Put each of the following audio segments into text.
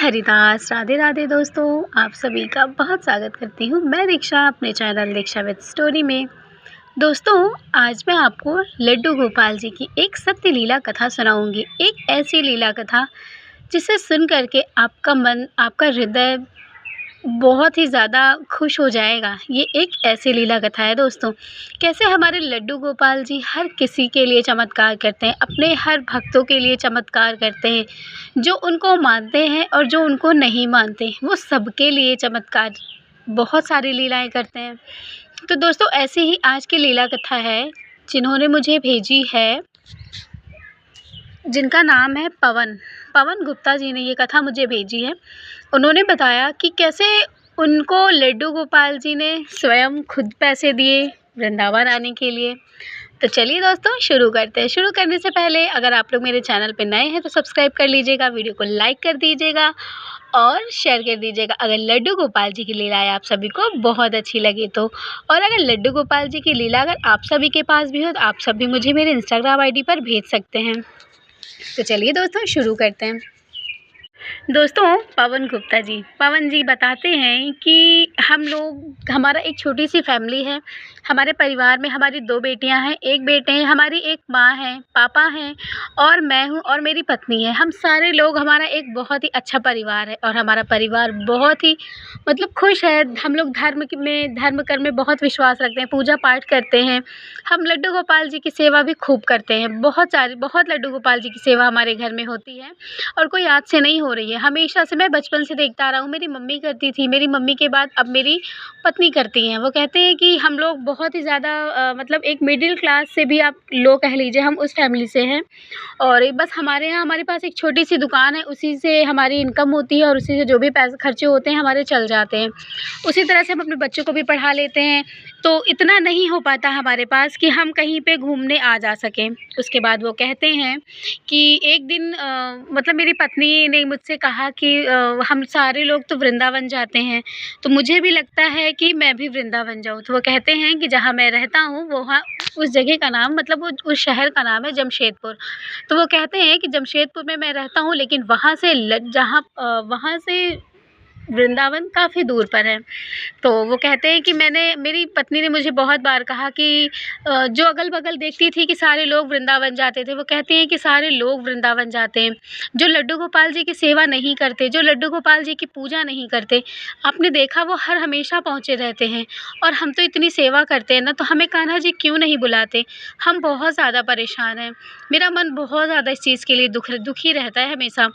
हरिदास। राधे राधे दोस्तों, आप सभी का बहुत स्वागत करती हूँ मैं दीक्षा अपने चैनल दीक्षा विद स्टोरी में। दोस्तों, आज मैं आपको लड्डू गोपाल जी की एक सत्य लीला कथा सुनाऊंगी। एक ऐसी लीला कथा जिसे सुन करके आपका मन, आपका हृदय बहुत ही ज़्यादा खुश हो जाएगा। ये एक ऐसी लीला कथा है दोस्तों, कैसे हमारे लड्डू गोपाल जी हर किसी के लिए चमत्कार करते हैं, अपने हर भक्तों के लिए चमत्कार करते हैं। जो उनको मानते हैं और जो उनको नहीं मानते, वो सबके लिए चमत्कार बहुत सारी लीलाएं करते हैं। तो दोस्तों, ऐसे ही आज की लीला कथा है जिन्होंने मुझे भेजी है, जिनका नाम है पवन पवन गुप्ता जी ने ये कथा मुझे भेजी है। उन्होंने बताया कि कैसे उनको लड्डू गोपाल जी ने स्वयं खुद पैसे दिए वृंदावन आने के लिए। तो चलिए दोस्तों, शुरू करते हैं। शुरू करने से पहले अगर आप लोग मेरे चैनल पे नए हैं तो सब्सक्राइब कर लीजिएगा, वीडियो को लाइक कर दीजिएगा और शेयर कर दीजिएगा अगर लड्डू गोपाल जी की लीलाएं आप सभी को बहुत अच्छी लगी तो। और अगर लड्डू गोपाल जी की लीला अगर आप सभी के पास भी हो तो आप सभी मुझे मेरे इंस्टाग्राम आईडी पर भेज सकते हैं। तो चलिए दोस्तों, शुरू करते हैं। दोस्तों, पवन जी बताते हैं कि हमारा एक छोटी सी फैमिली है। हमारे परिवार में हमारी 2 बेटियां हैं, 1 बेटे हैं, हमारी 1 माँ है, पापा हैं और मैं हूँ और मेरी पत्नी है। हम सारे लोग, हमारा एक बहुत ही अच्छा परिवार है और हमारा परिवार बहुत ही खुश है। हम लोग धर्म कर्म में बहुत विश्वास रखते हैं, पूजा पाठ करते हैं। हम लड्डू गोपाल जी की सेवा भी खूब करते हैं। बहुत लड्डू गोपाल जी की सेवा हमारे घर में होती है और कोई आज से नहीं हो रही है, हमेशा से। मैं बचपन से देखता आ रहा हूँ, मेरी मम्मी करती थी, मेरी मम्मी के बाद अब मेरी पत्नी करती हैं। वो कहते हैं कि हम लोग बहुत ही ज़्यादा एक मिडिल क्लास से भी आप लोग कह लीजिए, हम उस फैमिली से हैं। और बस हमारे पास एक छोटी सी दुकान है, उसी से हमारी इनकम होती है और उसी से जो भी पैसे खर्चे होते हैं हमारे चल जाते हैं। उसी तरह से हम अपने बच्चों को भी पढ़ा लेते हैं। तो इतना नहीं हो पाता हमारे पास कि हम कहीं पे घूमने आ जा सकें। उसके बाद वो कहते हैं कि एक दिन मेरी पत्नी ने मुझसे कहा कि हम सारे लोग तो वृंदावन जाते हैं, तो मुझे भी लगता है कि मैं भी वृंदावन जाऊँ। तो वो कहते हैं कि जहाँ मैं रहता हूँ वहाँ उस जगह का नाम उस शहर का नाम है जमशेदपुर। तो वो कहते हैं कि जमशेदपुर में मैं रहता हूँ, लेकिन वहाँ से वृंदावन काफ़ी दूर पर है। तो वो कहते हैं कि मेरी पत्नी ने मुझे बहुत बार कहा कि जो अगल-बगल देखती थी कि सारे लोग वृंदावन जाते थे, वो कहती हैं कि सारे लोग वृंदावन जाते हैं। जो लड्डू गोपाल जी की सेवा नहीं करते, जो लड्डू गोपाल जी की पूजा नहीं करते, आपने देखा वो हर हमेशा पहुँचे रहते हैं। और हम तो इतनी सेवा करते हैं ना, तो हमें कान्हा जी क्यों नहीं बुलाते? हम बहुत ज़्यादा परेशान हैं। मेरा मन बहुत ज़्यादा इस चीज़ के लिए दुखी रहता है हमेशा।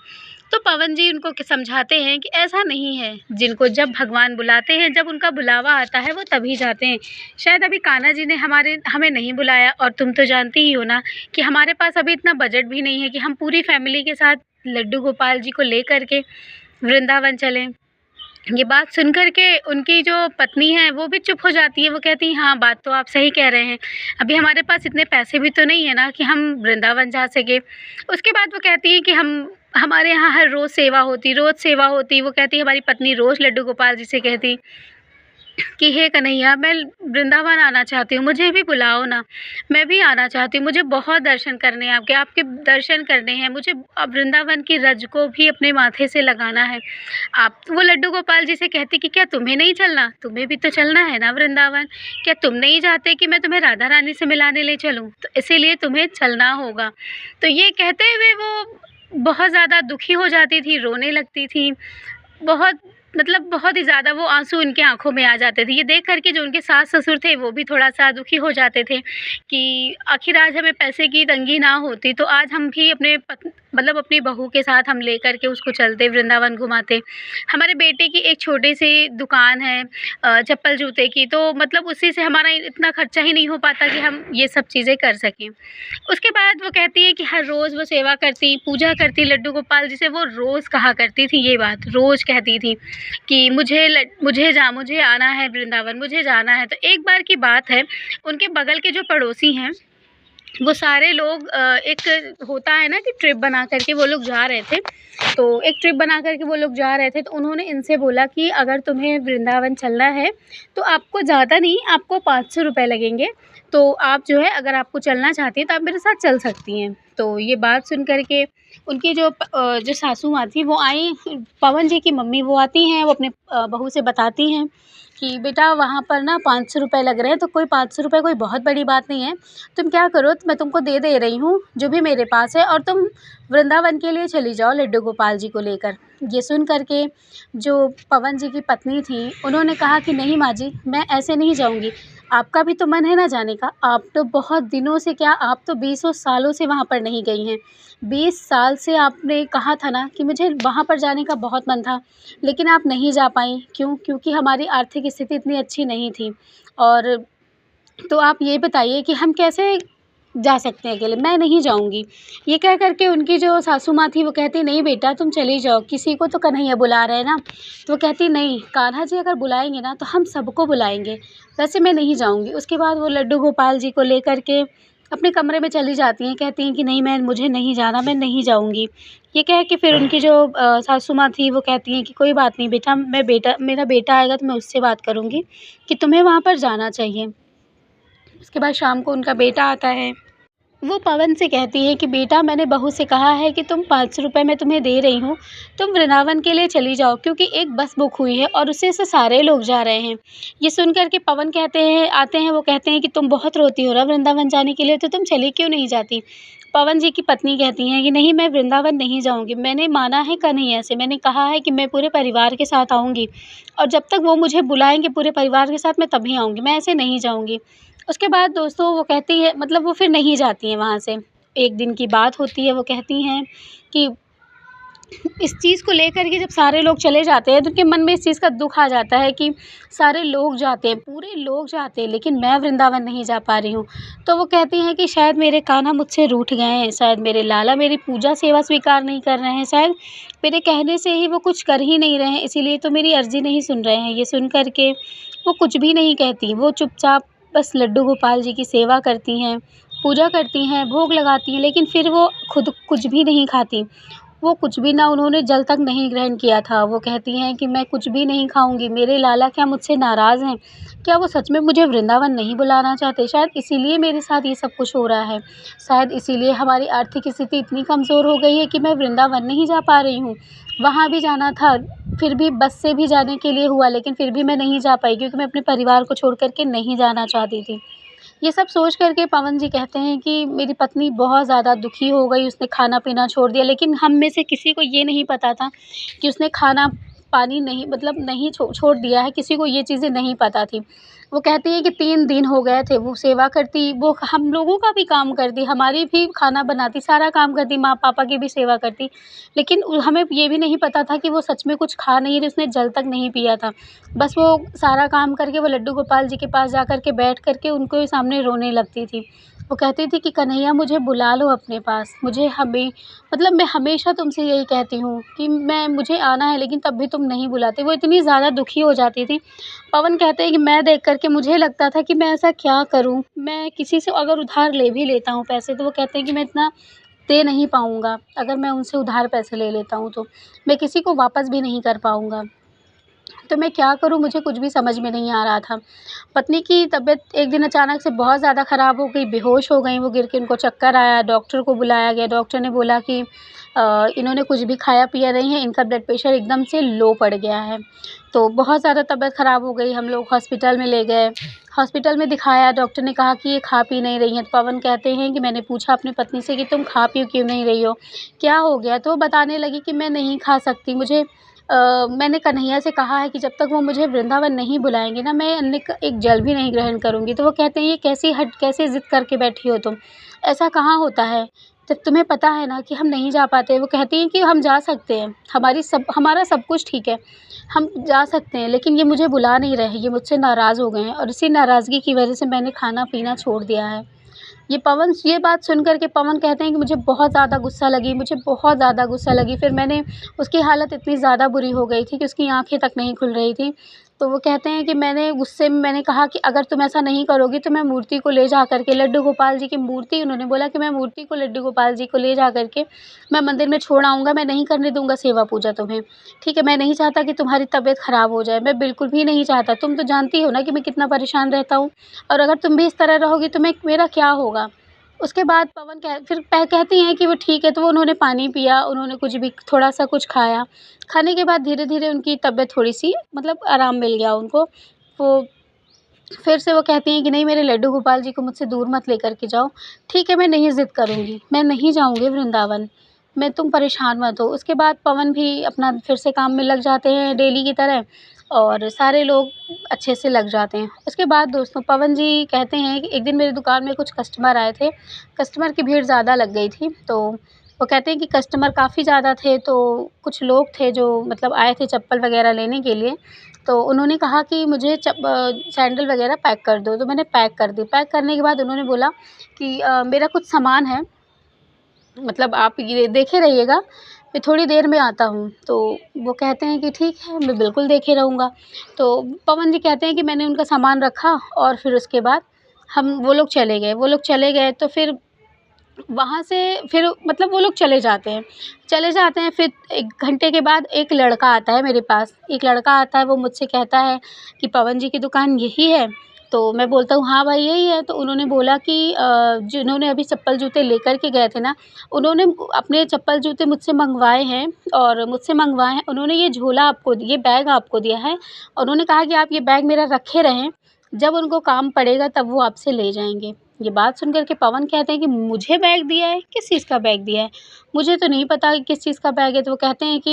तो पवन जी उनको समझाते हैं कि ऐसा नहीं है, जिनको जब भगवान बुलाते हैं, जब उनका बुलावा आता है वो तभी जाते हैं। शायद अभी कान्हा जी ने हमें नहीं बुलाया, और तुम तो जानती ही हो ना कि हमारे पास अभी इतना बजट भी नहीं है कि हम पूरी फैमिली के साथ लड्डू गोपाल जी को लेकर के वृंदावन चलें। ये बात सुन कर के उनकी जो पत्नी है वो भी चुप हो जाती है। वो कहती है, हाँ बात तो आप सही कह रहे हैं, अभी हमारे पास इतने पैसे भी तो नहीं है ना कि हम वृंदावन जा सके। उसके बाद वो कहती है कि हमारे यहाँ हर रोज़ सेवा होती। वो कहती है, हमारी पत्नी रोज़ लड्डू गोपाल जी से कहती कि हे कन्हैया, मैं वृंदावन आना चाहती हूँ, मुझे भी बुलाओ ना, मैं भी आना चाहती हूँ, मुझे बहुत दर्शन करने हैं आपके दर्शन करने हैं, मुझे अब वृंदावन की रज को भी अपने माथे से लगाना है। वो लड्डू गोपाल जी से कहती कि क्या तुम्हें नहीं चलना? तुम्हें भी तो चलना है ना वृंदावन। क्या तुम नहीं चाहते कि मैं तुम्हें राधा रानी से मिलाने ले चलूँ? तो इसीलिए तुम्हें चलना होगा। तो ये कहते हुए वो बहुत ज़्यादा दुखी हो जाती थी, रोने लगती थी। बहुत ही ज़्यादा वो आंसू उनकी आँखों में आ जाते थे। ये देख कर के जो उनके सास-ससुर थे वो भी थोड़ा-सा दुखी हो जाते थे कि आखिर आज हमें पैसे की तंगी ना होती तो आज हम भी अपनी बहू के साथ हम लेकर के उसको चलते, वृंदावन घुमाते। हमारे बेटे की एक छोटी-सी दुकान है चप्पल जूते की, तो उसी से हमारा इतना खर्चा ही नहीं हो पाता कि हम ये सब चीज़ें कर सकें। उसके बाद वो कहती है कि हर रोज़ वो सेवा करती, पूजा करती लड्डू गोपाल जी से। वो रोज़ कहा करती थी ये बात, रोज़ कहती थी कि मुझे आना है वृंदावन, मुझे जाना है। तो एक बार की बात है, उनके बगल के जो पड़ोसी हैं वो सारे लोग एक होता है ना कि ट्रिप बना कर के वो लोग जा रहे थे। तो एक ट्रिप बना कर के वो लोग जा रहे थे, तो उन्होंने इनसे बोला कि अगर तुम्हें वृंदावन चलना है तो आपको ज़्यादा नहीं, आपको 500 रुपये लगेंगे। तो आप जो है, अगर आपको चलना चाहती हैं तो आप मेरे साथ चल सकती हैं। तो ये बात सुन कर के उनकी जो सासू माँ थी वो आई, पवन जी की मम्मी वो आती हैं, वो अपने बहू से बताती हैं कि बेटा वहाँ पर ना 500 रुपये लग रहे हैं, तो कोई 500 रुपये कोई बहुत बड़ी बात नहीं है। तुम क्या करो, मैं तुमको दे रही हूँ जो भी मेरे पास है, और तुम वृंदावन के लिए चली जाओ लड्डू गोपाल जी को लेकर। ये सुन कर के जो पवन जी की पत्नी थी, उन्होंने कहा कि नहीं माँ जी, मैं ऐसे नहीं जाऊँगी। आपका भी तो मन है ना जाने का। आप तो बहुत दिनों से, क्या आप तो बीसों सालों से वहाँ पर नहीं गई हैं। 20 साल से आपने कहा था ना कि मुझे वहाँ पर जाने का बहुत मन था, लेकिन आप नहीं जा पाईं। क्यों? क्योंकि हमारी आर्थिक स्थिति इतनी अच्छी नहीं थी। और तो आप ये बताइए कि हम कैसे जा सकते हैं अकेले? मैं नहीं जाऊँगी। ये कह कर के उनकी जो सासू माँ थी वो कहती, नहीं बेटा तुम चली जाओ, किसी को तो कन्हैया बुला रहे हैं ना। तो वो कहती, नहीं कान्हा जी अगर बुलाएँगे ना तो हम सबको बुलाएँगे, वैसे मैं नहीं जाऊँगी। उसके बाद वो लड्डू गोपाल जी को लेकर के अपने कमरे में चली जाती हैं, कहती हैं कि नहीं, मुझे नहीं जाना, मैं नहीं जाऊँगी। ये कह के फिर उनकी जो सासू माँ थी वो कहती हैं कि कोई बात नहीं बेटा, मेरा बेटा आएगा तो मैं उससे बात करूँगी कि तुम्हें वहाँ पर जाना चाहिए। उसके बाद शाम को उनका बेटा आता है। वो पवन से कहती है कि बेटा, मैंने बहू से कहा है कि तुम 500 रुपये मैं तुम्हें दे रही हूँ, तुम वृंदावन के लिए चली जाओ, क्योंकि एक बस बुक हुई है और उससे से सारे लोग जा रहे हैं। ये सुन कर के पवन आते हैं, वो कहते हैं कि तुम बहुत रोती हो ना वृंदावन जाने के लिए, तो तुम चली क्यों नहीं जाती? पवन जी की पत्नी कहती हैं कि नहीं, मैं वृंदावन नहीं जाऊँगी। मैंने माना है कन्हैया से, मैंने कहा है कि मैं पूरे परिवार के साथ आऊँगी, और जब तक वो मुझे बुलाएँगे पूरे परिवार के साथ मैं तभी आऊँगी, मैं ऐसे नहीं जाऊँगी। उसके बाद दोस्तों वो कहती है, मतलब वो फिर नहीं जाती हैं वहाँ से। एक दिन की बात होती है, वो कहती हैं कि इस चीज़ को लेकर के जब सारे लोग चले जाते हैं तो उनके मन में इस चीज़ का दुःख आ जाता है कि सारे लोग जाते हैं, पूरे लोग जाते हैं, लेकिन मैं वृंदावन नहीं जा पा रही हूँ। तो वो कहती हैं कि शायद मेरे कान्हा मुझसे रूठ गए हैं, शायद मेरे लाला मेरी पूजा सेवा स्वीकार नहीं कर रहे हैं, शायद मेरे कहने से ही वो कुछ कर ही नहीं रहे हैं, इसीलिए तो मेरी अर्ज़ी नहीं सुन रहे हैं। ये सुन कर के वो कुछ भी नहीं कहती, वो चुपचाप बस लड्डू गोपाल जी की सेवा करती हैं, पूजा करती हैं, भोग लगाती हैं, लेकिन फिर वो खुद कुछ भी नहीं खाती। वो कुछ भी ना, उन्होंने जल तक नहीं ग्रहण किया था। वो कहती हैं कि मैं कुछ भी नहीं खाऊँगी, मेरे लाला क्या मुझसे नाराज़ हैं? क्या वो सच में मुझे वृंदावन नहीं बुलाना चाहते? शायद इसीलिए मेरे साथ ये सब कुछ हो रहा है। शायद इसीलिए हमारी आर्थिक स्थिति इतनी कमज़ोर हो गई है कि मैं वृंदावन नहीं जा पा रही हूँ। वहाँ भी जाना था, फिर भी बस से भी जाने के लिए हुआ, लेकिन फिर भी मैं नहीं जा पाई, क्योंकि मैं अपने परिवार को छोड़ कर के नहीं जाना चाहती थी। ये सब सोच कर के पवन जी कहते हैं कि मेरी पत्नी बहुत ज़्यादा दुखी हो गई, उसने खाना-पीना छोड़ दिया, लेकिन हम में से किसी को ये नहीं पता था कि उसने खाना-पानी नहीं, मतलब नहीं छोड़ दिया है, किसी को ये चीज़ें नहीं पता थी। वो कहती हैं कि 3 दिन हो गए थे, वो सेवा करती, वो हम लोगों का भी काम करती, हमारी भी खाना बनाती, सारा काम करती, माँ-पापा की भी सेवा करती, लेकिन हमें ये भी नहीं पता था कि वो सच में कुछ खा नहीं रही, उसने जल तक नहीं पिया था। बस वो सारा काम करके वो लड्डू गोपाल जी के पास जा कर के बैठ कर के उनको सामने रोने लगती थी। वो कहती थी कि कन्हैया मुझे बुला लो अपने पास, मुझे मतलब मैं हमेशा तुमसे यही कहती हूँ कि मुझे आना है, लेकिन तब भी तुम नहीं बुलाते। वो इतनी ज़्यादा दुखी हो जाती थी। पवन कहते हैं कि मैं देख कर के मुझे लगता था कि मैं ऐसा क्या करूँ? मैं किसी से अगर उधार ले भी लेता हूँ पैसे, तो वो कहते हैं कि मैं इतना दे नहीं पाऊँगा। अगर मैं उनसे उधार पैसे ले लेता हूँ तो मैं किसी को वापस भी नहीं कर पाऊँगा। तो मैं क्या करूँ, मुझे कुछ भी समझ में नहीं आ रहा था। पत्नी की तबीयत एक दिन अचानक से बहुत ज़्यादा ख़राब हो गई, बेहोश हो गईं, वो गिर के उनको चक्कर आया, डॉक्टर को बुलाया गया। डॉक्टर ने बोला कि इन्होंने कुछ भी खाया-पिया नहीं है, इनका ब्लड प्रेशर एकदम से लो पड़ गया है। तो बहुत ज़्यादा तबीयत ख़राब हो गई, हम लोग हॉस्पिटल में ले गए। हॉस्पिटल में दिखाया, डॉक्टर ने कहा कि ये खा-पी नहीं रही हैं। तो पवन कहते हैं कि मैंने पूछा अपनी पत्नी से कि तुम खा-पी क्यों नहीं रही हो? क्या हो गया? तो वो बताने लगी कि मैं नहीं खा सकती, मैंने कन्हैया से कहा है कि जब तक वो मुझे वृंदावन नहीं बुलाएँगे ना, मैं अन्न का एक जल भी नहीं ग्रहण करूँगी। तो वो कहते हैं, ये कैसी ज़िद करके बैठी हो तुम? ऐसा कहाँ होता है? जब तुम्हें पता है ना कि हम नहीं जा पाते। वो कहती हैं कि हम जा सकते हैं, हमारा सब कुछ ठीक है, हम जा सकते हैं, लेकिन ये मुझे बुला नहीं रहे, ये मुझसे नाराज़ हो गए हैं, और इसी नाराज़गी की वजह से मैंने खाना-पीना छोड़ दिया है। ये बात सुन कर के पवन कहते हैं कि मुझे बहुत ज़्यादा गुस्सा लगी, मुझे बहुत ज़्यादा गुस्सा लगी। फिर उसकी हालत इतनी ज़्यादा बुरी हो गई थी कि उसकी आँखें तक नहीं खुल रही थी। तो वो कहते हैं कि मैंने गुस्से में मैंने कहा कि अगर तुम ऐसा नहीं करोगी तो मैं मूर्ति को ले जा कर के, लड्डू गोपाल जी की मूर्ति, उन्होंने बोला कि मैं मूर्ति को, लड्डू गोपाल जी को ले जा कर के मैं मंदिर में छोड़ आऊँगा, मैं नहीं करने दूँगा सेवा पूजा तुम्हें। ठीक है, मैं नहीं चाहता कि तुम्हारी तबीयत ख़राब हो जाए, मैं बिल्कुल भी नहीं चाहता। तुम तो जानती हो ना कि मैं कितना परेशान रहता हूँ, और अगर तुम भी इस तरह रहोगी तो मेरा क्या होगा? उसके बाद पवन कहती हैं कि वो ठीक है, तो वो उन्होंने पानी पिया, उन्होंने कुछ भी थोड़ा-सा कुछ खाया। खाने के बाद धीरे-धीरे उनकी तबीयत थोड़ी-सी मतलब आराम मिल गया उनको। वो फिर से वो कहती हैं कि नहीं, मेरे लड्डू गोपाल जी को मुझसे दूर मत लेकर के जाओ। ठीक है, मैं नहीं ज़िद करूँगी, मैं नहीं जाऊँगी वृंदावन, तुम परेशान मत हो। उसके बाद पवन भी अपना फिर से काम में लग जाते हैं डेली की तरह और सारे लोग अच्छे से लग जाते हैं। उसके बाद दोस्तों पवन जी कहते हैं कि एक दिन मेरी दुकान में कुछ कस्टमर आए थे, कस्टमर की भीड़ ज़्यादा लग गई थी, तो वो कहते हैं कि कस्टमर काफ़ी ज़्यादा थे, तो कुछ लोग थे जो मतलब आए थे चप्पल वग़ैरह लेने के लिए, तो उन्होंने कहा कि मुझे सैंडल वग़ैरह पैक कर दो, तो मैंने पैक कर दी। पैक करने के बाद उन्होंने बोला कि मेरा कुछ सामान है, मतलब आप ये देखे रहिएगा, मैं थोड़ी देर में आता हूँ। तो वो कहते हैं कि ठीक है, मैं बिल्कुल देखे रहूँगा। तो पवन जी कहते हैं कि मैंने उनका सामान रखा और फिर उसके बाद वो लोग चले गए। तो फिर वहाँ से फिर मतलब वो लोग चले जाते हैं, फिर 1 घंटे के बाद एक लड़का आता है मेरे पास। एक लड़का आता है, वो मुझसे कहता है कि पवन जी की दुकान यही है? तो मैं बोलता हूँ हाँ भाई यही है। तो उन्होंने बोला कि जिन्होंने अभी चप्पल जूते लेकर के गए थे ना, उन्होंने अपने चप्पल जूते मुझसे मँगवाए हैं। उन्होंने ये बैग आपको दिया है और उन्होंने कहा कि आप ये बैग मेरा रखे रहें, जब उनको काम पड़ेगा तब वो आपसे ले जाएँगे। ये बात सुन कर के पवन कहते हैं कि मुझे बैग दिया है? किस चीज़ का बैग दिया है? मुझे तो नहीं पता कि किस चीज़ का बैग है। तो वो कहते हैं कि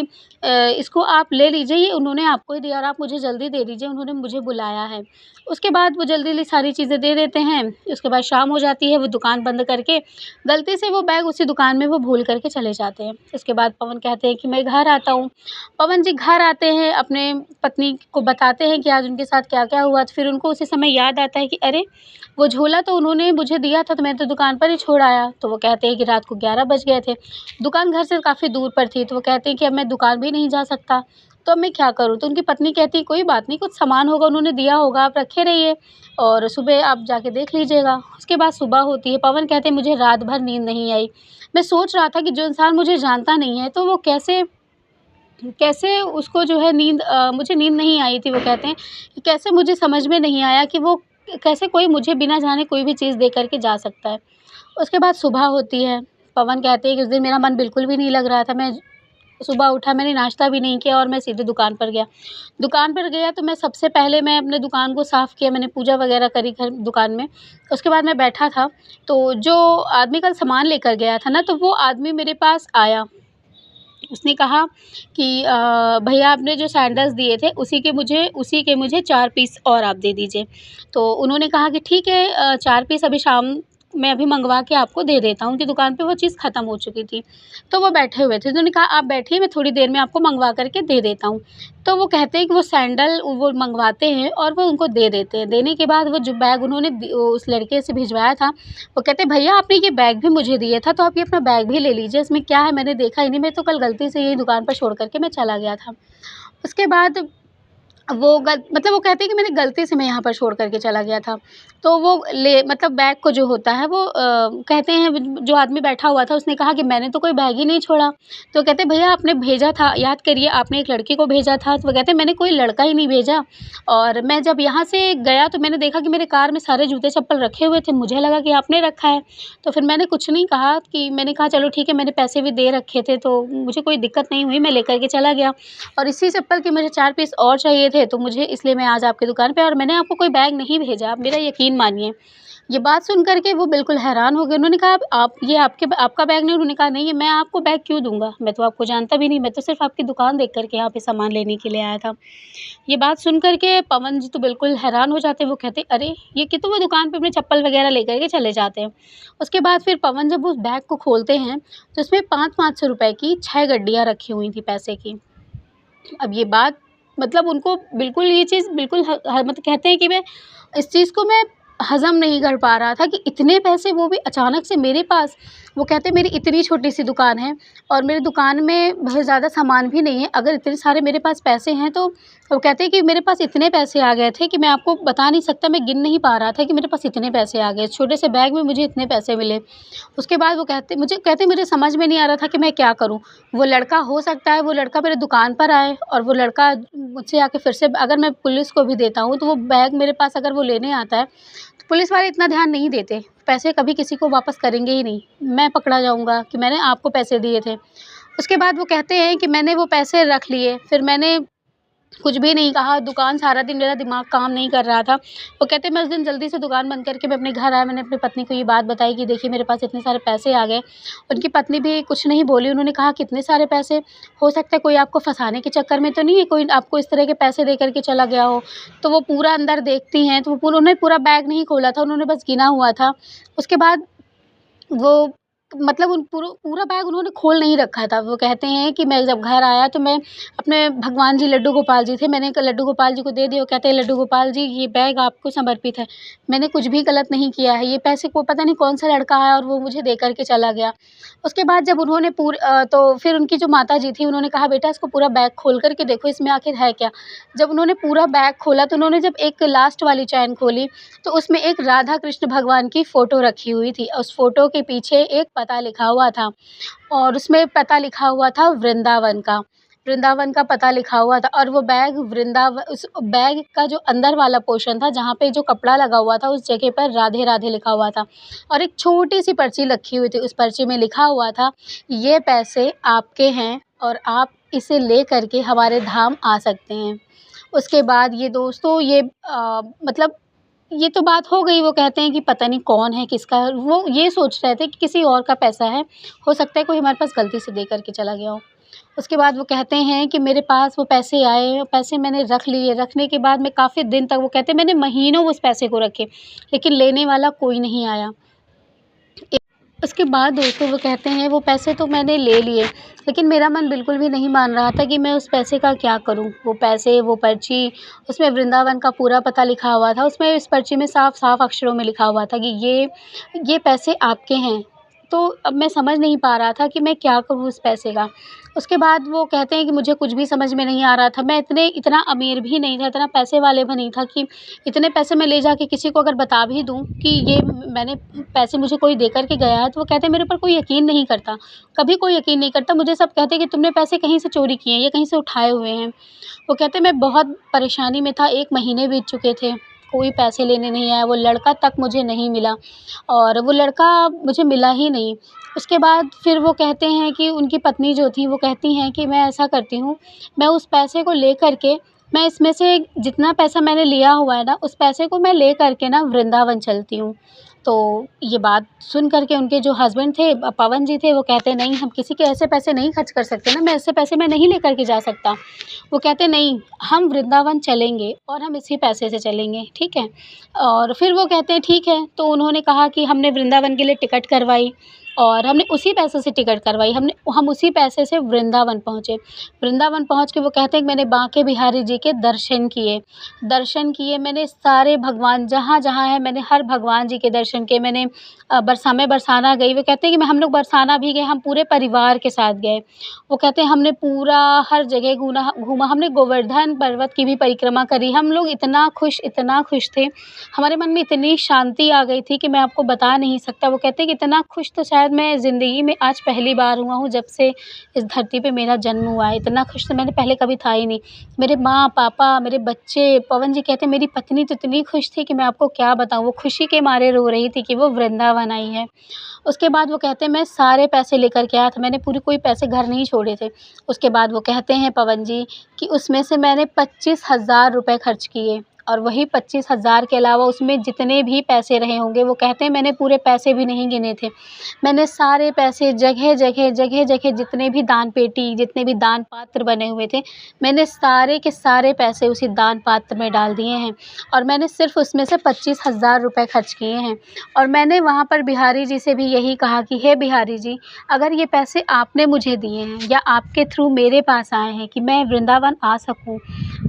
इसको आप ले लीजिए, ये उन्होंने आपको ही दिया और आप मुझे जल्दी दे दीजिए, उन्होंने मुझे बुलाया है। उसके बाद वो जल्दी-जल्दी सारी चीज़ें दे देते हैं। उसके बाद शाम हो जाती है, वो दुकान बंद करके गलती से वो बैग उसी दुकान में वो भूल कर के चले जाते हैं। उसके बाद पवन कहते हैं कि मैं घर आता हूँ। पवन जी घर आते हैं, अपने पत्नी को बताते हैं कि आज उनके साथ क्या-क्या हुआ। तो फिर उनको उसी समय याद आता है कि अरे! वो झोला तो उन्होंने मुझे दिया था, तो मैं तो दुकान पर ही छोड़ आया। तो वो कहते हैं कि रात को 11 बज गए थे। दुकान घर से काफ़ी दूर पर थी, तो वो कहते हैं कि अब मैं दुकान भी नहीं जा सकता, तो अब मैं क्या करूँ? तो उनकी पत्नी कहती है कोई बात नहीं, कुछ सामान होगा उन्होंने दिया होगा, आप रखे रहिए और सुबह आप जाके देख लीजिएगा। उसके बाद सुबह होती है, पवन कहते हैं मुझे रात भर नींद नहीं आई। मैं सोच रहा था कि जो इंसान मुझे जानता नहीं है, तो वो कैसे कैसे उसको जो है मुझे नींद नहीं आई थी। वो कहते हैं कि कैसे मुझे समझ में नहीं आया कि वो कैसे कोई मुझे बिना जाने कोई भी चीज़ दे कर के जा सकता है। उसके बाद सुबह होती है, पवन कहते हैं कि उस दिन मेरा मन बिल्कुल भी नहीं लग रहा था। मैं सुबह उठा, मैंने नाश्ता भी नहीं किया और मैं सीधे दुकान पर गया। दुकान पर गया तो मैं सबसे पहले मैं अपने दुकान को साफ़ किया, मैंने पूजा वग़ैरह करी घर दुकान में। उसके बाद मैं बैठा था, तो जो आदमी कल सामान लेकर गया था ना, तो वो आदमी मेरे पास आया। उसने कहा कि भैया आपने जो सैंडल्स दिए थे उसी के मुझे 4 पीस और आप दे दीजिए। तो उन्होंने कहा कि ठीक है, 4 पीस अभी शाम मैं अभी मँगवा के आपको दे देता हूँ। उनकी दुकान पे वो चीज़ ख़त्म हो चुकी थी। तो वो बैठे हुए थे, तो उन्होंने कहा आप बैठिए, मैं थोड़ी देर में आपको मँगवा कर के दे देता हूँ। तो वो कहते हैं कि वो सैंडल वो मँगवाते हैं और वो उनको दे देते हैं। देने के बाद वो जो बैग उन्होंने उस लड़के से भिजवाया था, वो कहते हैं भैया आपने ये बैग भी मुझे दिया था, तो आप ये अपना बैग भी ले लीजिए, इसमें क्या है, मैंने देखा ही नहीं, मैं तो कल गलती से यही दुकान पर छोड़ कर के मैं चला गया था। उसके बाद वो कहते हैं कि मैंने गलती से मैं यहाँ पर छोड़ कर के चला गया था। तो वो मतलब बैग को जो होता है वो कहते हैं, जो आदमी बैठा हुआ था उसने कहा कि मैंने तो कोई बैग ही नहीं छोड़ा। तो कहते हैं भैया आपने भेजा था, याद करिए आपने एक लड़के को भेजा था। तो वो कहते हैं मैंने कोई लड़का ही नहीं भेजा और मैं जब यहाँ से गया तो मैंने देखा कि मेरे कार में सारे जूते-चप्पल रखे हुए थे, मुझे लगा कि आपने रखा है। तो फिर मैंने कुछ नहीं कहा, कि मैंने कहा चलो ठीक है, मैंने पैसे भी दे रखे थे तो मुझे कोई दिक्कत नहीं हुई, मैं लेकर के चला गया। और इसी चप्पल के मुझे 4 पीस और चाहिए थे, तो मुझे इसलिए मैं आज आपकी दुकान पे, और मैंने आपको कोई बैग नहीं भेजा, आप मेरा यकीन मानिए। ये बात सुन कर के वो बिल्कुल हैरान हो गए। उन्होंने कहा आप ये आपका बैग नहीं? उन्होंने कहा नहीं, ये मैं आपको बैग क्यों दूँगा? मैं तो आपको जानता भी नहीं, मैं तो सिर्फ़ आपकी दुकान देख कर के यहाँ पे सामान लेने के लिए आया था। ये बात सुन कर के पवन जी तो बिल्कुल हैरान हो जाते हैं, वो कहते अरे! ये कि, तो वो दुकान पे अपनी चप्पल वग़ैरह लेकर के चले जाते हैं। उसके बाद फिर पवन जब उस बैग को खोलते हैं, तो इसमें 5-500 रुपए की 6 गड्डियाँ रखी हुई थी पैसे की। अब ये बात मतलब उनको बिल्कुल ये चीज़ बिल्कुल मतलब कहते हैं कि मैं इस चीज़ को मैं हज़म नहीं कर पा रहा था कि इतने पैसे, वो भी अचानक से मेरे पास। वो कहते हैं मेरी इतनी छोटी-सी दुकान है और मेरी दुकान में बहुत ज़्यादा सामान भी नहीं है। अगर इतने सारे मेरे पास पैसे हैं, तो वो कहते हैं कि मेरे पास इतने पैसे आ गए थे कि मैं आपको बता नहीं सकता, मैं गिन नहीं पा रहा था कि मेरे पास इतने पैसे आ गए। छोटे से बैग में मुझे इतने पैसे मिले। उसके बाद वो कहते मुझे समझ में नहीं आ रहा था कि मैं क्या करूँ? वो लड़का, हो सकता है वो लड़का मेरे दुकान पर आए और वो लड़का मुझसे आके फिर से, अगर मैं पुलिस को भी देता हूँ, तो वो बैग मेरे पास अगर वो लेने आता है, तो पुलिस वाले इतना ध्यान नहीं देते, पैसे कभी किसी को वापस करेंगे ही नहीं। मैं पकड़ा जाऊँगा कि मैंने आपको पैसे दिए थे। उसके बाद वो कहते हैं कि मैंने वो पैसे रख लिए, फिर मैंने कुछ भी नहीं कहा, दुकान सारा दिन मेरा दिमाग काम नहीं कर रहा था। वो कहते हैं मैं उस दिन जल्दी से दुकान बंद करके मैं अपने घर आया, मैंने अपनी पत्नी को ये बात बताई कि देखिए मेरे पास इतने सारे पैसे आ गए। उनकी पत्नी भी कुछ नहीं बोली, उन्होंने कहा कि इतने सारे पैसे, हो सकता है कोई आपको फँसाने के चक्कर में तो नहीं है, कोई आपको इस तरह के पैसे दे कर के चला गया हो। तो वो पूरा अंदर देखती हैं, तो वो उन्होंने पूरा बैग नहीं खोला था, उन्होंने बस गिना हुआ था। उसके बाद वो मतलब उन पूरा बैग उन्होंने खोल नहीं रखा था। वो कहते हैं कि मैं जब घर आया तो मैं अपने भगवान जी लड्डू गोपाल जी थे, मैंने लड्डू गोपाल जी को दे दिए। वो कहते हैं लड्डू गोपाल जी ये बैग आपको समर्पित है। मैंने कुछ भी गलत नहीं किया है। ये पैसे को पता नहीं कौन-सा लड़का आया और वो मुझे दे कर के चला गया। उसके बाद जब उन्होंने तो फिर उनकी जो माताजी थी उन्होंने कहा बेटा इसको पूरा बैग खोल कर के देखो इसमें आखिर है क्या? जब उन्होंने पूरा बैग खोला तो उन्होंने जब एक लास्ट वाली चैन खोली तो उसमें एक राधा कृष्ण भगवान की फ़ोटो रखी हुई थी। उस फ़ोटो के पीछे एक पता लिखा हुआ था और उसमें पता लिखा हुआ था वृंदावन का। वृंदावन का पता लिखा हुआ था और वो बैग उस बैग का जो अंदर वाला पोर्शन था जहाँ पे जो कपड़ा लगा हुआ था उस जगह पर राधे राधे लिखा हुआ था और एक छोटी-सी पर्ची रखी हुई थी। उस पर्ची में लिखा हुआ था ये पैसे आपके हैं और आप इसे ले कर के हमारे धाम आ सकते हैं। उसके बाद ये दोस्तों मतलब ये तो बात हो गई, वो कहते हैं कि पता नहीं कौन है, किसका है, वो ये सोच रहे थे कि किसी और का पैसा है, हो सकता है कोई हमारे पास गलती से दे कर के चला गया हो। उसके बाद वो कहते हैं कि मेरे पास वो पैसे आए, पैसे मैंने रख लिए, रखने के बाद मैं काफ़ी दिन तक वो कहते हैं मैंने महीनों उस पैसे को रखे, लेकिन लेने वाला कोई नहीं आया। उसके बाद दोस्तों वो कहते हैं वो पैसे तो मैंने ले लिए, लेकिन मेरा मन बिल्कुल भी नहीं मान रहा था कि मैं उस पैसे का क्या करूँ? वो पैसे, वो पर्ची, उसमें वृंदावन का पूरा पता लिखा हुआ था। उसमें इस पर्ची में साफ-साफ अक्षरों में लिखा हुआ था कि ये पैसे आपके हैं। तो अब मैं समझ नहीं पा रहा था कि मैं क्या करूँ उस पैसे का? उसके बाद वो कहते हैं कि मुझे कुछ भी समझ में नहीं आ रहा था। मैं इतना अमीर भी नहीं था, इतना पैसे वाले भी नहीं था कि इतने पैसे मैं ले जाके किसी को अगर बता भी दूँ कि ये मैंने पैसे मुझे कोई दे कर के गया है, तो वो कहते हैं मेरे ऊपर कोई यकीन नहीं करता। कभी कोई यकीन नहीं करता, मुझे सब कहते हैं कि तुमने पैसे कहीं से चोरी किए हैं या कहीं से उठाए हुए हैं। वो कहते हैं मैं बहुत परेशानी में था, 1 महीने बीत चुके थे, कोई पैसे लेने नहीं आया, वो लड़का तक मुझे नहीं मिला और वो लड़का मुझे मिला ही नहीं। उसके बाद फिर वो कहते हैं कि उनकी पत्नी जो थी वो कहती हैं कि मैं ऐसा करती हूँ, मैं उस पैसे को ले कर के मैं इसमें से जितना पैसा मैंने लिया हुआ है ना, उस पैसे को मैं ले कर के ना वृंदावन चलती हूँ। तो ये बात सुन कर के उनके जो हस्बैंड थे पवन जी थे, वो कहते नहीं हम किसी के ऐसे पैसे नहीं खर्च कर सकते ना, मैं ऐसे पैसे मैं नहीं लेकर के जा सकता। वो कहते नहीं, हम वृंदावन चलेंगे और हम इसी पैसे से चलेंगे, ठीक है? और फिर वो कहते हैं ठीक है, तो उन्होंने कहा कि हमने वृंदावन के लिए टिकट करवाई और हमने उसी पैसे से टिकट करवाई, हम उसी पैसे से वृंदावन पहुँचे। वृंदावन पहुँच के वो कहते हैं कि मैंने बांके बिहारी जी के दर्शन किए मैंने सारे भगवान जहाँ-जहाँ हैं मैंने हर भगवान जी के दर्शन किए। मैंने मैं बरसाना गई, वो कहते हैं कि हम लोग बरसाना भी गए, हम पूरे परिवार के साथ गए। वो कहते हैं हमने पूरा हर जगह घूमा, हमने गोवर्धन पर्वत की भी परिक्रमा करी। हम लोग इतना खुश थे, हमारे मन में इतनी शांति आ गई थी कि मैं आपको बता नहीं सकता। वो कहते हैं कि इतना खुश तो शायद मैं ज़िंदगी में आज पहली बार हुआ हूँ जब से इस धरती पे मेरा जन्म हुआ है। इतना खुश तो मैंने पहले कभी था ही नहीं। मेरे माँ-पापा, मेरे बच्चे, पवन जी कहते हैं मेरी पत्नी तो इतनी खुश थी कि मैं आपको क्या बताऊँ। वो खुशी के मारे रो रही थी कि वो वृंदावन आई है। उसके बाद वो कहते हैं मैं सारे पैसे लेकर के आया था, मैंने पूरे कोई पैसे घर नहीं छोड़े थे। उसके बाद वो कहते हैं पवन जी कि उसमें से मैंने 25,000 रुपए खर्च किए और वही 25,000 के अलावा उसमें जितने भी पैसे रहे होंगे, वो कहते हैं मैंने पूरे पैसे भी नहीं गिने थे। मैंने सारे पैसे जगह-जगह जितने भी दान पेटी, जितने भी दान पात्र बने हुए थे, मैंने सारे के सारे पैसे उसी दान पात्र में डाल दिए हैं और मैंने सिर्फ़ उसमें से 25,000 रुपए खर्च किए हैं। और मैंने वहाँ पर बिहारी जी से भी यही कहा कि हे बिहारी जी, अगर ये पैसे आपने मुझे दिए हैं या आपके थ्रू मेरे पास आए हैं कि मैं वृंदावन आ सकूँ,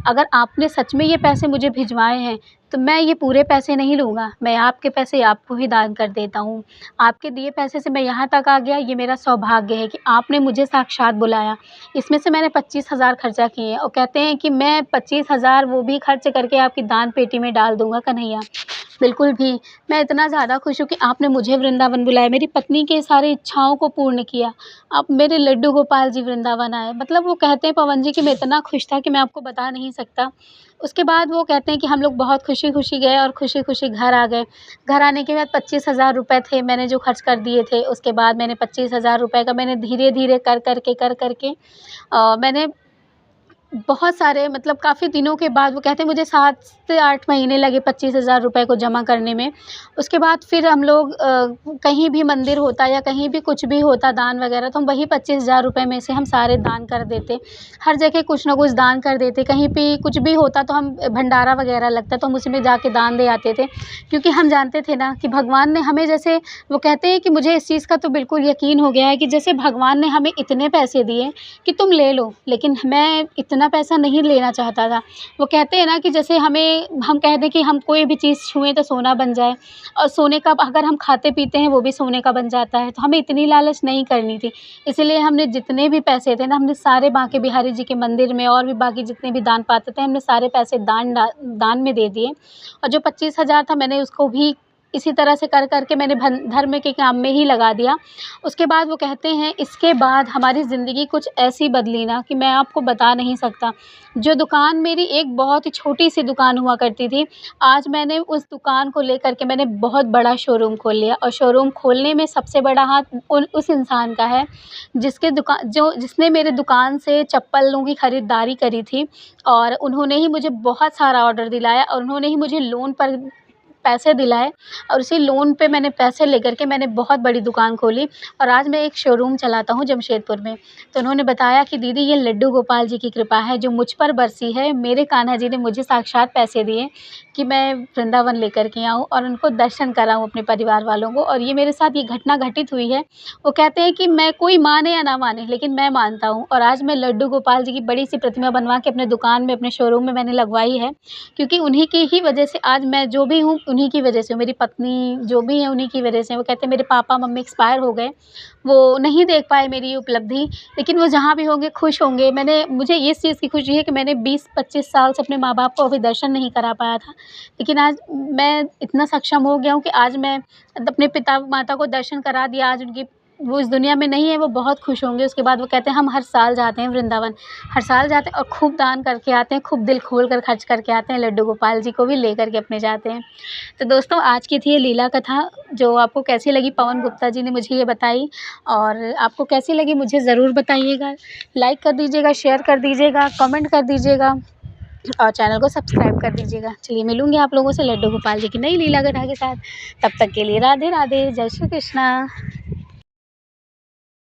अगर आपने सच में ये पैसे मुझे भिजवाए हैं, तो मैं ये पूरे पैसे नहीं लूँगा, मैं आपके पैसे आपको ही दान कर देता हूँ। आपके दिए पैसे से मैं यहाँ तक आ गया, ये मेरा सौभाग्य है कि आपने मुझे साक्षात बुलाया। इसमें से मैंने 25,000 खर्चा किए हैं और कहते हैं कि मैं 25,000 वो भी खर्च करके आपकी दान पेटी में डाल दूँगा कन्हैया। बिल्कुल भी, मैं इतना ज़्यादा खुश हूँ कि आपने मुझे वृंदावन बुलाया, मेरी पत्नी की सारी इच्छाओं को पूर्ण किया। अब मेरे लड्डू गोपाल जी वृंदावन आए। मतलब वो कहते हैं पवन जी कि मैं इतना खुश था कि मैं आपको बता नहीं सकता। उसके बाद वो कहते हैं कि हम लोग बहुत खुशी-खुशी गए और खुशी-खुशी घर आ गए। घर आने के बाद 25,000 रुपए थे मैंने जो खर्च कर दिए थे, उसके बाद मैंने 25,000 रुपए का मैंने धीरे-धीरे कर कर के मैंने बहुत सारे मतलब काफ़ी दिनों के बाद वो कहते हैं मुझे 7 से 8 महीने लगे 25,000 रुपए को जमा करने में। उसके बाद फिर हम लोग कहीं भी मंदिर होता या कहीं भी कुछ भी होता दान वग़ैरह तो हम वही 25,000 रुपए में से हम सारे दान कर देते। हर जगह कुछ न कुछ दान कर देते, कहीं पे कुछ भी होता तो हम भंडारा वग़ैरह लगता तो हम उसमें जाके दान दे आते थे। क्योंकि हम जानते थे ना कि भगवान ने हमें जैसे वो कहते हैं कि मुझे इस चीज़ का तो बिल्कुल यकीन हो गया है कि जैसे भगवान ने हमें इतने पैसे दिए कि तुम ले लो, लेकिन मैं इतना पैसा नहीं लेना चाहता था। वो कहते हैं ना कि जैसे हम कह दें कि हम कोई भी चीज़ छुएँ तो सोना बन जाए और सोने का अगर हम खाते-पीते हैं वो भी सोने का बन जाता है, तो हमें इतनी लालच नहीं करनी थी। इसीलिए हमने जितने भी पैसे थे ना हमने सारे बांके बिहारी जी के मंदिर में और भी बाकी जितने भी दान पात्र थे हमने सारे पैसे दान में दे दिए और जो 25,000 था मैंने उसको भी इसी तरह से कर के मैंने धर्म के काम में ही लगा दिया। उसके बाद वो कहते हैं इसके बाद हमारी ज़िंदगी कुछ ऐसी बदली ना कि मैं आपको बता नहीं सकता। जो दुकान मेरी एक बहुत ही छोटी-सी दुकान हुआ करती थी, आज मैंने उस दुकान को लेकर के मैंने बहुत बड़ा शोरूम खोल लिया और शोरूम खोलने में सबसे बड़ा हाथ उस इंसान का है, जिसने मेरे दुकान से चप्पलों की खरीदारी करी थी और उन्होंने ही मुझे बहुत सारा ऑर्डर दिलाया और उन्होंने ही मुझे लोन पर पैसे दिलाए और उसी लोन पे मैंने पैसे लेकर के मैंने बहुत बड़ी दुकान खोली और आज मैं एक शोरूम चलाता हूँ जमशेदपुर में। तो उन्होंने बताया कि दीदी ये लड्डू गोपाल जी की कृपा है जो मुझ पर बरसी है। मेरे कान्हा जी ने मुझे साक्षात पैसे दिए कि मैं वृंदावन लेकर के आऊँ और उनको दर्शन कराऊँ अपने परिवार वालों को और ये मेरे साथ ये घटना घटित हुई है। वो कहते हैं कि मैं कोई माने या ना माने लेकिन मैं मानता हूँ और आज मैं लड्डू गोपाल जी की बड़ी-सी प्रतिमा बनवा के अपने दुकान में, अपने शोरूम में मैंने लगवाई है। क्योंकि उन्हीं की ही वजह से आज मैं जो भी हूँ, उन्हीं की वजह से, मेरी पत्नी जो भी है उन्हीं की वजह से। वो कहते हैं मेरे पापा-मम्मी एक्सपायर हो गए, वो नहीं देख पाए मेरी ये उपलब्धि, लेकिन वो जहाँ भी होंगे खुश होंगे। मुझे इस चीज़ की खुशी है कि मैंने 20-25 साल से अपने माँ-बाप को अभी दर्शन नहीं करा पाया था, लेकिन आज मैं इतना सक्षम हो गया हूँ कि आज मैं अपने पिता-माता को दर्शन करा दिया। आज वो इस दुनिया में नहीं है, वो बहुत खुश होंगे। उसके बाद वो कहते हैं हम हर साल जाते हैं वृंदावन, हर साल जाते हैं और खूब दान करके आते हैं, खूब दिल खोल कर खर्च करके आते हैं, लड्डू गोपाल जी को भी लेकर के अपने जाते हैं। तो दोस्तों आज की थी ये लीला कथा जो आपको कैसी लगी, पवन गुप्ता जी ने मुझे ये बताई और आपको कैसी लगी मुझे ज़रूर बताइएगा। लाइक कर दीजिएगा, शेयर कर दीजिएगा, कमेंट कर दीजिएगा और चैनल को सब्सक्राइब कर दीजिएगा। चलिए मिलूँगी आप लोगों से लड्डू गोपाल जी की नई लीला कथा के साथ। तब तक के लिए राधे राधे, जय श्री कृष्णा।